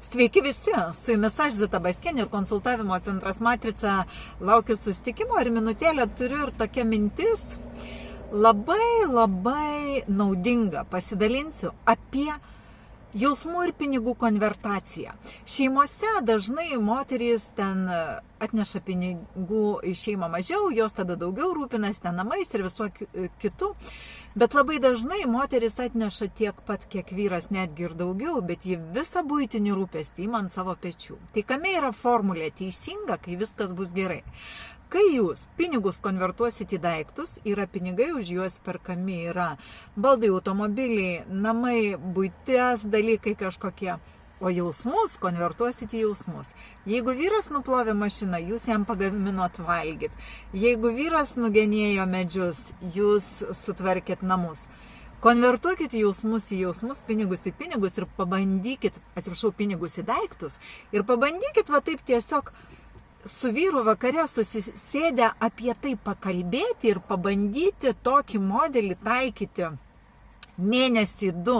Sveiki visi, su jumis aš Zita Baskienė ir konsultavimo centras Matrica. Laukiu susitikimo ir minutėlę turiu ir tokia mintis, labai naudinga. Pasidalinsiu apie jausmų ir pinigų konvertaciją. Šeimose dažnai moterys ten atneša pinigų į šeimą mažiau, jos tada daugiau rūpinasi ten namais ir visuo kitu. Bet labai dažnai moteris atneša tiek pat, kiek vyras, netgi ir daugiau, bet ji visą buitinį rūpestį ima ant savo pečių. Tai kame yra formulė teisinga, kai viskas bus gerai? Kai jūs pinigus konvertuosit į daiktus, yra pinigai už juos perkami, yra baldai, automobiliai, namai, buities dalykai kažkokie, o jausmus konvertuosit į jausmus. Jeigu vyras nuplovė mašiną, jūs jam pagaminot valgyt. Jeigu vyras nugenėjo medžius, jūs sutvarkėt namus. Konvertuokit jausmus į jausmus, pinigus į pinigus ir pabandykit, pinigus į daiktus, ir pabandykit va taip tiesiog su vyru vakare susisėdę apie tai pakalbėti ir pabandyti tokį modelį taikyti mėnesį 2.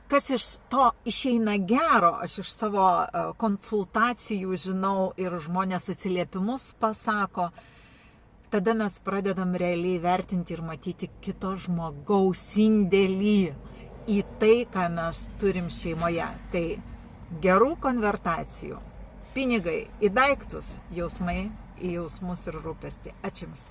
Kas iš to išeina gero, aš iš savo konsultacijų žinau ir žmonės atsiliepimus pasako, tada mes pradedam realiai vertinti ir matyti kito žmogaus indėlį į tai, ką mes turim šeimoje. Tai gerų konvertacijų. Pinigai į daiktus, jausmai į jausmus ir rūpestį. Ačiū Jums.